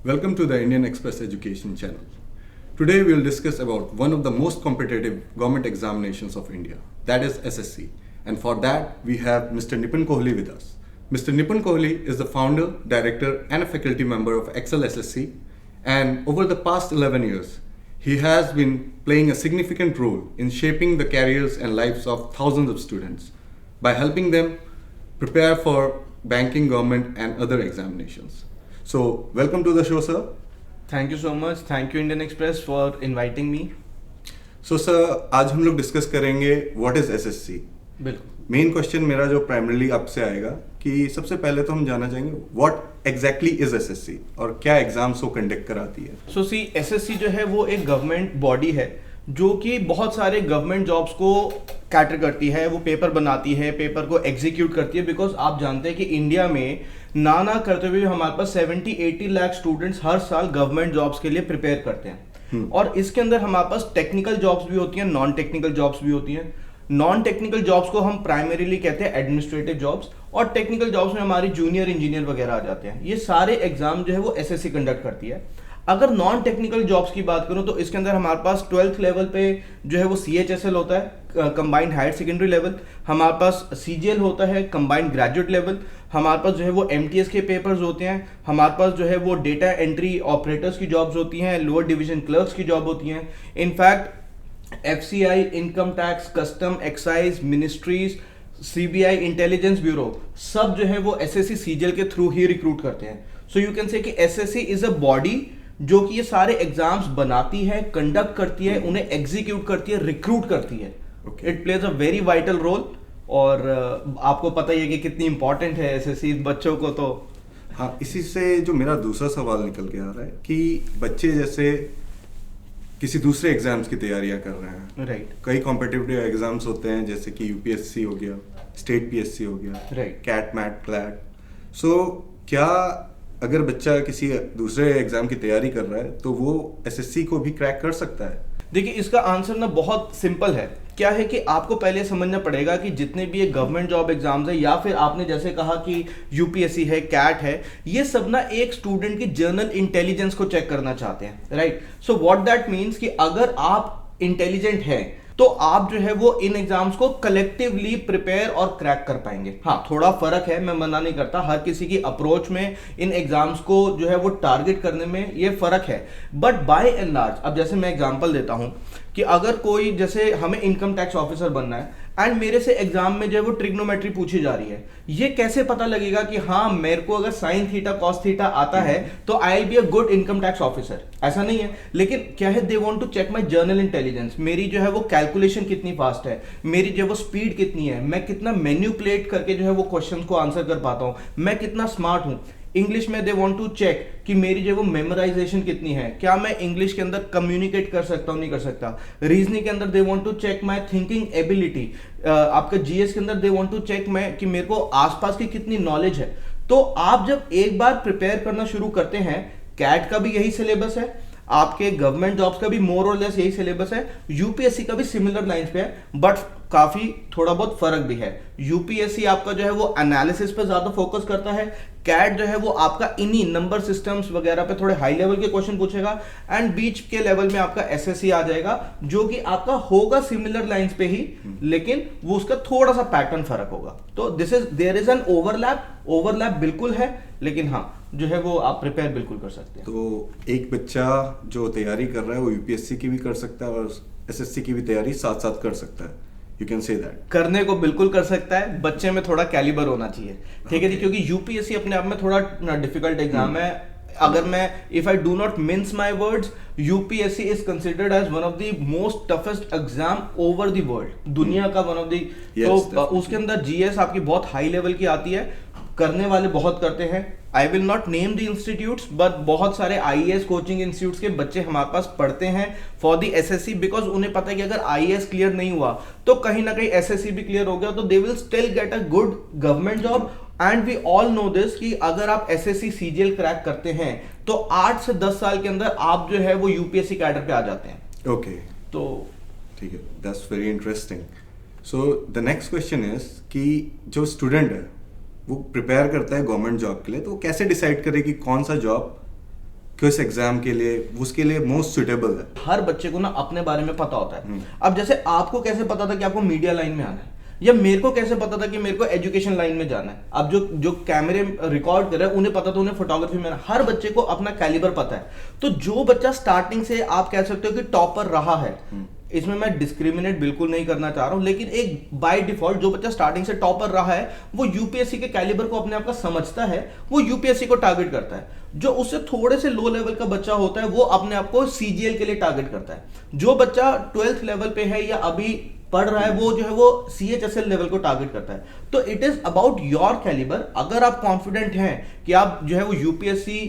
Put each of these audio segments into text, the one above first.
Welcome to the Indian Express Education channel. Today we will discuss about one of the most competitive government examinations of India, that is SSC. And for that we have Mr. Nipun Kohli with us. Mr. Nipun Kohli is the founder, director and a faculty member of Excel SSC, and over the past 11 years he has been playing a significant role in shaping the careers and lives of thousands of students by helping them prepare for banking, government and other examinations. So, welcome to the show, sir. Thank you so much. Thank you Indian Express for inviting me. So, sir, आज हम लोग discuss करेंगे what is SSC. बिल्कुल. Main question मेरा जो primarily आपसे आएगा कि सबसे पहले तो हम जानना चाहेंगे व्हाट एग्जैक्टली इज एसएससी और क्या एग्जाम्स वो कंडक्ट कराती है. सो सी एसएससी जो है वो एक गवर्नमेंट बॉडी है जो कि बहुत सारे गवर्नमेंट जॉब्स को कैटर करती है. वो पेपर बनाती है, पेपर को एग्जीक्यूट करती है. बिकॉज आप जानते हैं कि इंडिया में ना करते हुए हमारे पास 70-80 लाख स्टूडेंट्स हर साल गवर्नमेंट जॉब्स के लिए प्रिपेयर करते हैं. और इसके अंदर हमारे पास टेक्निकल जॉब्स भी होती हैं, नॉन टेक्निकल जॉब्स भी होती हैं. नॉन टेक्निकल जॉब्स को हम प्राइमरीली कहते हैं एडमिनिस्ट्रेटिव जॉब्स, और टेक्निकल जॉब्स में हमारी जूनियर इंजीनियर वगैरह आ जाते हैं. ये सारे एग्जाम जो है वो एसएससी कंडक्ट करती है. अगर नॉन टेक्निकल जॉब्स की बात करूं तो इसके अंदर हमारे पास 12th लेवल पे जो है वो CHSL होता है, कंबाइंड हायर सेकेंडरी लेवल. हमारे पास CGL होता है, कंबाइंड ग्रेजुएट लेवल. हमारे पास जो है वो MTS के पेपर्स होते हैं. हमारे पास जो है वो डेटा एंट्री ऑपरेटर्स की जॉब्स होती हैं, लोअर डिवीजन क्लर्क्स की जॉब होती हैं. In fact FCI, income tax, custom, excise, ministries, CBI, intelligence bureau, सब जो है वो SSC CGL के थ्रू ही रिक्रूट करते हैं. सो यू कैन से कि SSC इज अ बॉडी जो कि ये सारे एग्जाम्स बनाती है, कंडक्ट करती है, उन्हें एग्जीक्यूट करती है, रिक्रूट करती है. It plays a very vital role. और आपको पता ही है कि कितनी इंपॉर्टेंट है एसएससी बच्चों को. तो हाँ, इसी से जो मेरा दूसरा सवाल निकल के आ रहा है कि बच्चे जैसे किसी दूसरे एग्जाम्स की तैयारियां कर रहे हैं, राइट. कई कॉम्पिटिटिव एग्जाम्स होते हैं जैसे कि UPSC हो गया, स्टेट PSC हो गया, राइट, कैट मैट क्लैट. सो क्या अगर बच्चा किसी दूसरे एग्जाम की तैयारी कर रहा है तो वो SSC को भी क्रैक कर सकता है? देखिए, इसका आंसर ना बहुत सिंपल है. क्या है कि आपको पहले समझना पड़ेगा कि जितने भी ये गवर्नमेंट जॉब एग्जाम्स है, या फिर आपने जैसे कहा कि UPSC है, कैट है, ये सब ना एक स्टूडेंट की जर्नल इंटेलिजेंस को चेक करना चाहते हैं. Right. So what that means कि अगर आप इंटेलिजेंट हैं तो आप जो है वो इन एग्जाम्स को कलेक्टिवली प्रिपेयर और क्रैक कर पाएंगे. हाँ, थोड़ा फर्क है, मैं मना नहीं करता. हर किसी की अप्रोच में इन एग्जाम्स को जो है वो टारगेट करने में ये फर्क है. बट बाय एंड लार्ज, अब जैसे मैं एग्जांपल देता हूं कि अगर कोई, जैसे हमें इनकम टैक्स ऑफिसर बनना है एंड मेरे से एग्जाम में जो है वो ट्रिग्नोमेट्री पूछी जा रही है, ये कैसे पता लगेगा कि हाँ मेरे को अगर साइन थीटा कॉस थीटा आता है तो I will be a good income tax officer? ऐसा नहीं है. लेकिन क्या है, they want to check my general intelligence. मेरी जो है वो कैलकुलेशन कितनी फास्ट है, मेरी जो है वो स्पीड कितनी है, मैं कितना मैन्युपुलेट करके जो है वो क्वेश्चन को आंसर कर पाता हूं, मैं कितना स्मार्ट हूं. इंग्लिश में दे वांट टू चेक कि मेरी जो वो मेमोराइजेशन कितनी है, क्या मैं इंग्लिश के अंदर कम्युनिकेट कर सकता हूं, नहीं कर सकता. रीजनिंग के अंदर they want to check my thinking ability. आपका GS के अंदर दे वांट टू चेक मैं कि मेरे को आसपास की कितनी नॉलेज है. तो आप जब एक बार प्रिपेयर करना शुरू करते हैं, कैट का भी यही सिलेबस है, आपके गवर्नमेंट जॉब्स का भी मोर और लेस यही सिलेबस है, UPSC का भी सिमिलर लाइंस पे है, बट काफी थोड़ा बहुत फर्क भी है. UPSC आपका जो है वो एनालिसिस पे ज्यादा फोकस करता है, कैट जो है वो आपका इन्हीं नंबर सिस्टम्स वगैरह पे थोड़े हाई लेवल के क्वेश्चन पूछेगा, एंड बीच के लेवल में आपका SSC आ जाएगा जो कि आपका होगा सिमिलर लाइंस पे ही, लेकिन वो उसका थोड़ा सा पैटर्न फर्क होगा. तो देयर इज एन ओवरलैप बिल्कुल है, लेकिन हाँ जो है वो आप प्रिपेयर बिल्कुल कर सकते हैं. तो एक बच्चा जो तैयारी कर रहा है वो UPSC की भी कर सकता है और SSC की भी तैयारी साथ साथ कर सकता है. You can say that. करने को बिल्कुल कर सकता है, बच्चे में थोड़ा कैलिबर होना चाहिए. ठीक है जी, क्योंकि UPSC अपने आप में थोड़ा डिफिकल्ट एग्जाम है. अगर मैं if I do not mince my words, UPSC is considered as one of the most toughest exam over the world, दुनिया का वन ऑफ द. तो उसके अंदर GS आपकी बहुत हाई लेवल की आती है, करने वाले बहुत करते हैं. I will not name the institutes, but बहुत सारे IAS कोचिंग इंस्टीट्यूट्स के बच्चे हमारे पास पढ़ते हैं फॉर द SSC, बिकॉज उन्हें पता है कि अगर IAS क्लियर नहीं हुआ तो कहीं ना कहीं SSC भी क्लियर हो गया तो they will still get a good government job. And we all know this कि अगर आप SSC CGL क्रैक करते हैं तो 8 से 10 साल के अंदर आप जो है वो UPSC कैडर पे आ जाते हैं. ओके, तो ठीक है, that's very interesting. So the next question is कि जो स्टूडेंट है वो प्रिपेयर करता है गवर्नमेंट जॉब के लिए, तो वो कैसे डिसाइड करे कि कौन सा जॉब किस एग्जाम के लिए उसके लिए मोस्ट सुटेबल है? हर बच्चे को ना अपने बारे में पता होता है। अब जैसे आपको कैसे पता था कि आपको मीडिया लाइन में आना है, या मेरे को कैसे पता था कि मेरे को एजुकेशन लाइन में जाना है। अब जो जो कैमरे रिकॉर्ड कर रहे हैं उन्हें पता था उन्हें फोटोग्राफी में, हर बच्चे को अपना कैलिबर पता है। तो जो बच्चा स्टार्टिंग से आप कह सकते हो कि टॉपर रहा है, इसमें मैं डिस्क्रिमिनेट बिल्कुल नहीं करना चाह रहा हूं, लेकिन एक बाय डिफॉल्ट जो बच्चा स्टार्टिंग से टॉपर रहा है वो यूपीएससी के कैलिबर को अपने आप का समझता है, वो यूपीएससी को टारगेट करता है। जो उससे थोड़े से लो लेवल का बच्चा होता है वो अपने आप को सीजीएल के लिए टारगेट करता है। जो बच्चा 12th लेवल पे है या अभी पढ़ रहा है वो जो है वो सीएचएसएल लेवल को टारगेट करता है। तो it is about your calibre. अगर आप कॉन्फिडेंट हैं कि आप जो है वो यूपीएससी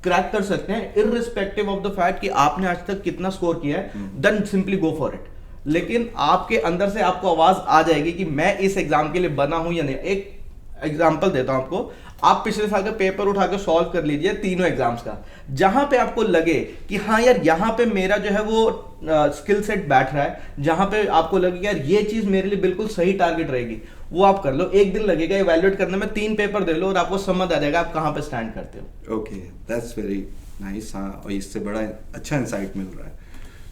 क्रैक कर सकते हैं इररिस्पेक्टिव ऑफ द फैक्ट कि आपने आज तक कितना स्कोर किया है, then simply go for it. लेकिन आपके अंदर से आपको आवाज आ जाएगी कि मैं इस एग्जाम के लिए बना हूं या नहीं। एक एग्जांपल देता हूं आपको, आप पिछले साल का पेपर उठा के सॉल्व कर लीजिए तीनों एग्जाम्स का, जहां पे आपको लगे कि हाँ यार यहाँ पे मेरा जो है वो स्किल सेट बैठ रहा है, जहां पे आपको लगे यार ये चीज मेरे लिए बिल्कुल सही टारगेट रहेगी, वो आप कर लो। एक दिन लगेगा इवैल्यूएट करने में, 3 पेपर दे लो और आपको समझ आ जाएगा आप कहां पे स्टैंड करते हो। Okay, that's very nice. हाँ, और इससे बड़ा अच्छा इंसाइट मिल रहा है।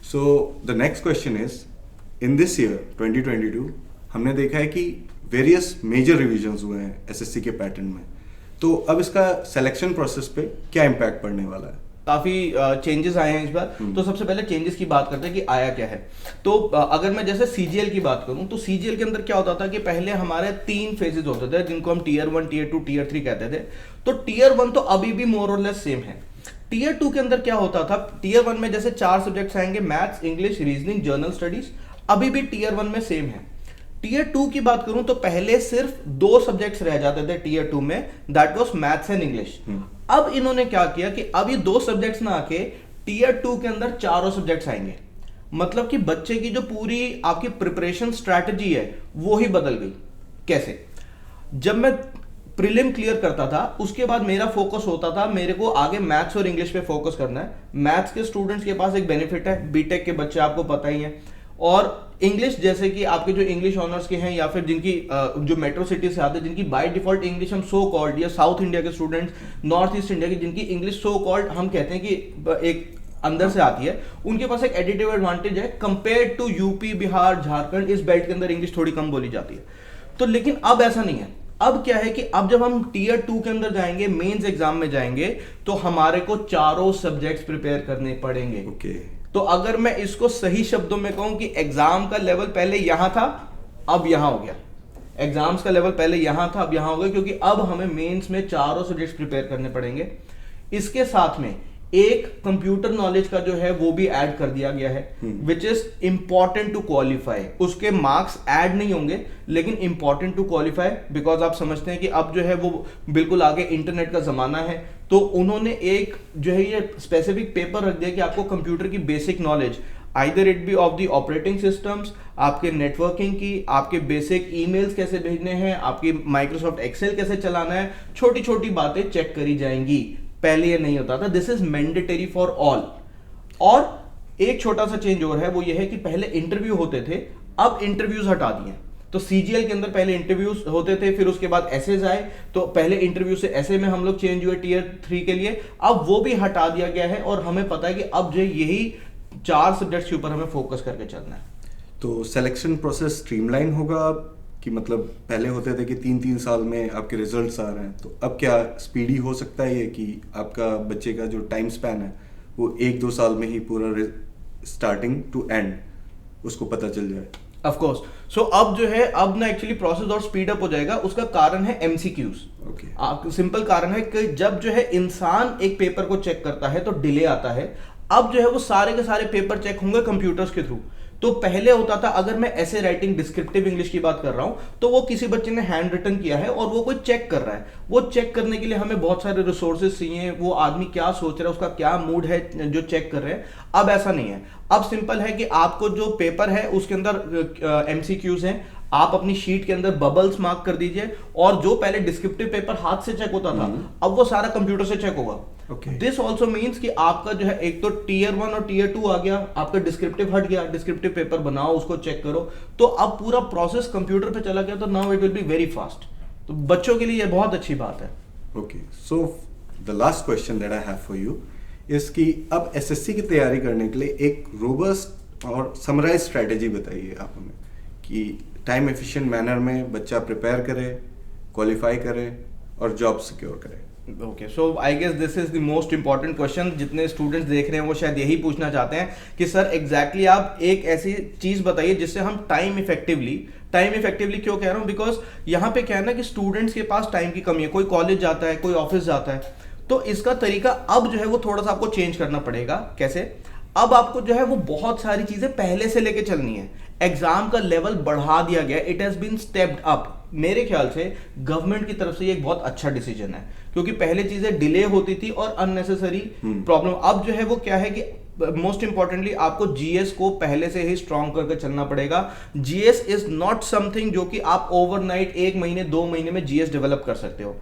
So the next question is, in this year 2022 हमने देखा है कि वेरियस मेजर रिविजन्स हुए हैं एसएससी के पैटर्न में, तो अब इसका सिलेक्शन प्रोसेस पे क्या इम्पैक्ट पड़ने वाला है? काफी चेंजेस आए हैं इस बार। तो सबसे पहले चेंजेस की बात करते हैं कि आया क्या है। तो अगर मैं जैसे सीजीएल की बात करूं तो सीजीएल के अंदर क्या होता था कि पहले हमारे 3 फेजेस होते थे जिनको हम टीयर 1, टीयर 2, टीयर 3 कहते थे। तो टीयर 1 तो अभी भी मोर और लेस सेम है। टीयर 2 के अंदर क्या होता था, टीयर 1 में जैसे 4 सब्जेक्ट्स आएंगे, maths, English, reasoning, journal studies, अभी भी टीयर 1 में सेम है। टीयर 2 की बात करूं तो पहले सिर्फ 2 सब्जेक्ट्स रह जाते थे टीयर 2 में, that was maths and English. अब इन्होंने क्या किया कि अब ये 2 सब्जेक्ट्स ना आके टीयर 2 के अंदर 4 सब्जेक्ट्स आएंगे। मतलब कि बच्चे की जो पूरी आपकी प्रिपरेशन स्ट्रैटेजी है वो ही बदल गई। कैसे? जब मैं प्रीलिम क्लियर करता था उसके बाद मेरा फोकस होता था, मेरे को आगे मैथ्स और इंग्लिश पे फोकस करना है। मैथ्स के स्टूडेंट्स के पास एक बेनिफिट है, बीटेक के बच्चे आपको पता ही है, और इंग्लिश जैसे कि आपके जो इंग्लिश ऑनर्स के हैं या फिर जिनकी जो मेट्रो सिटी से आते हैं, जिनकी बाय डिफॉल्ट इंग्लिश हम सो कॉल्ड, या साउथ इंडिया के स्टूडेंट्स, नॉर्थ ईस्ट इंडिया की जिनकी इंग्लिश सो कॉल्ड हम कहते हैं कि एक अंदर से आती है, उनके पास एक एडिटिव एडवांटेज है compare to UP, Bihar, Jharkhand. इस बेल्ट के अंदर इंग्लिश थोड़ी कम बोली जाती है। तो लेकिन अब ऐसा नहीं है। अब क्या है कि अब जब हम टीयर 2 के अंदर जाएंगे, मेंस एग्जाम में जाएंगे, तो हमारे को 4 सब्जेक्ट्स प्रिपेयर करने पड़ेंगे। ओके। तो अगर मैं इसको सही शब्दों में कहूं कि एग्जाम का लेवल पहले यहां था अब यहां हो गया, एग्जाम्स का लेवल पहले यहां था अब यहां हो गया, क्योंकि अब हमें मेंस में 4 सब्जेक्ट्स प्रिपेयर करने पड़ेंगे। इसके साथ में एक कंप्यूटर नॉलेज का जो है वो भी ऐड कर दिया गया है, which is important to qualify. उसके मार्क्स ऐड नहीं होंगे लेकिन इंपॉर्टेंट टू क्वालिफाई, बिकॉज आप समझते हैं कि अब जो है वो बिल्कुल आगे इंटरनेट का जमाना है। तो उन्होंने एक जो है ये स्पेसिफिक पेपर रख दिया कि आपको कंप्यूटर की basic knowledge, either it be of the operating systems, आपके नेटवर्किंग की, आपके बेसिक ईमेल्स कैसे भेजने हैं, आपकी माइक्रोसॉफ्ट एक्सेल कैसे चलाना है, छोटी छोटी बातें चेक करी जाएंगी। पहले ये नहीं होता था। This is mandatory for all. और एक छोटा सा चेंज और है, वो ये है कि पहले इंटरव्यू होते थे, अब इंटरव्यूज हटा दिए। तो सीजीएल के अंदर पहले इंटरव्यूज होते थे, फिर उसके बाद एसेज आए, तो पहले इंटरव्यू से ऐसे में हम लोग चेंज हुए टीयर 3 के लिए, अब वो भी हटा दिया गया है। और हमें पता है कि अब जो यही 4 सब्जेक्ट्स के ऊपर हमें फोकस करके चलना है। तो सिलेक्शन प्रोसेस स्ट्रीमलाइन होगा कि मतलब पहले होते थे कि 3-3 साल में आपके रिजल्ट्स आ रहे हैं, तो अब क्या स्पीडी हो सकता है ये कि आपका बच्चे का जो टाइम स्पैन है वो 1-2 साल में ही पूरा स्टार्टिंग टू एंड उसको पता चल जाए? Of course. सो अब जो है अब ना एक्चुअली प्रोसेस और स्पीड अप हो जाएगा। उसका कारण है एमसीक्यूज। ओके। सिंपल कारण है कि जब जो है इंसान एक पेपर को चेक करता है तो डिले आता है। अब जो है वो सारे के सारे पेपर चेक होंगे कंप्यूटर्स के थ्रू। तो पहले होता था, अगर मैं ऐसे राइटिंग डिस्क्रिप्टिव इंग्लिश की बात कर रहा हूं, तो वो किसी बच्चे ने हैंड रिटन किया है और वो कोई चेक कर रहा है। वो चेक करने के लिए हमें बहुत सारे रिसोर्सेज चाहिए, वो आदमी क्या सोच रहा है, उसका क्या मूड है जो चेक कर रहे हैं। अब ऐसा नहीं है। अब सिंपल है कि आपको जो पेपर है उसके अंदर एमसीक्यूज हैं, आप अपनी शीट के अंदर बबल्स मार्क कर दीजिए, और जो पहले डिस्क्रिप्टिव पेपर हाथ से चेक होता था अब वो सारा कंप्यूटर से चेक होगा। दिस ऑल्सो मीन्स कि आपका जो है एक तो टीयर 1 और टीयर 2 आ गया, आपका डिस्क्रिप्टिव हट गया, डिस्क्रिप्टिव पेपर बनाओ, उसको चेक करो, तो अब पूरा प्रोसेस कंप्यूटर पे चला गया। तो now it will be very fast. तो बच्चों के लिए ये बहुत अच्छी बात है। Okay, so the last question that I have for you इसकी अब एसएससी की तैयारी करने के लिए एक रोबस्ट और समराइज स्ट्रैटेजी बताइए आप हमें कि टाइम एफिशिएंट मैनर में बच्चा प्रिपेयर करे, क्वालिफाई करे और जॉब सिक्योर करे। Okay, so I guess this is the most important question. जितने स्टूडेंट्स देख रहे हैं वो शायद यही पूछना चाहते हैं कि सर एग्जैक्टली आप एक ऐसी चीज बताइए जिससे हम टाइम इफेक्टिवली क्यों कह रहा हूँ, बिकॉज यहाँ पे क्या है ना कि स्टूडेंट्स के पास टाइम की कमी है। कोई कॉलेज जाता है, कोई ऑफिस जाता है, तो इसका तरीका अब जो है वो थोड़ा सा आपको चेंज करना पड़ेगा। कैसे? अब आपको जो है वो बहुत सारी चीजें पहले से लेके चलनी है। एग्जाम का लेवल बढ़ा दिया गया, it has been stepped up. मेरे ख्याल से गवर्नमेंट की तरफ से ये एक बहुत अच्छा डिसीजन है, क्योंकि पहले चीजें डिले होती थी और अननेसेसरी प्रॉब्लम। अब जो है वो क्या है कि मोस्ट इंपॉर्टेंटली आपको जीएस को पहले से ही स्ट्रॉन्ग करके चलना पड़ेगा। जीएस इज नॉट समथिंग जो कि आप ओवरनाइट 1 महीने 2 महीने में जीएस डेवलप कर सकते हो।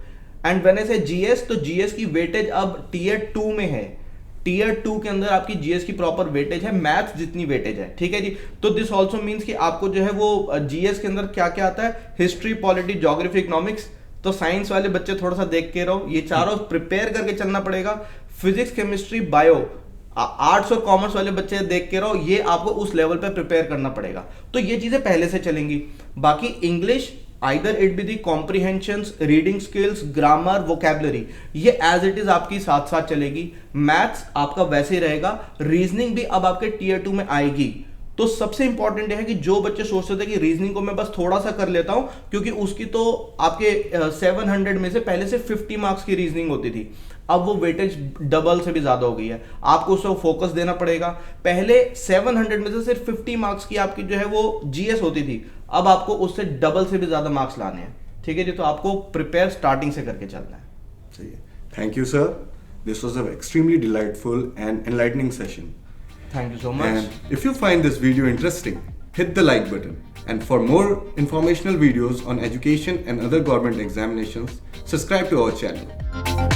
एंड व्हेन आई से जीएस, तो जीएस की वेटेज अब टीयर 2 में है। टीयर 2 के अंदर आपकी जीएस की प्रॉपर वेटेज है, मैथ्स जितनी वेटेज है, ठीक है जी। तो दिस ऑल्सो मीन्स कि आपको जो है वो जीएस के अंदर क्या क्या आता है, हिस्ट्री, पॉलिटी, ज्योग्राफी, इकोनॉमिक्स। तो साइंस वाले बच्चे थोड़ा सा देख के रहो, ये चारों प्रिपेयर करके चलना पड़ेगा। फिजिक्स, केमिस्ट्री, बायो, आर्ट्स और कॉमर्स वाले बच्चे देख के रहो, ये आपको उस लेवल पे प्रिपेयर करना पड़ेगा। तो ये चीजें पहले से चलेंगी। बाकी English, either it be the comprehensions, reading skills, grammar, vocabulary, ये एज इट इज आपकी साथ साथ चलेगी। मैथ्स आपका वैसे ही रहेगा। रीजनिंग भी अब आपके टीयर 2 में आएगी। तो सबसे इंपॉर्टेंट है कि जो बच्चे सोचते थे कि रीजनिंग को मैं बस थोड़ा सा कर लेता हूं, क्योंकि उसकी तो आपके 700 में से पहले से 50 मार्क्स की रीजनिंग होती थी, अब वो वेटेज डबल से भी ज्यादा हो गई है। आपको उसको फोकस देना पड़ेगा। पहले 700 में से सिर्फ 50 मार्क्स की आपकी जो है वो जीएस होती थी, अब आपको उससे डबल से भी ज्यादा मार्क्स लाने हैं, ठीक है जी। तो आपको प्रिपेयर स्टार्टिंग से करके चलना है। सही है। Thank you sir, this was a extremely delightful and enlightening session. Thank you so much. And if you find this video interesting, hit the like button. And for more informational videos on education and other government examinations, subscribe to our channel.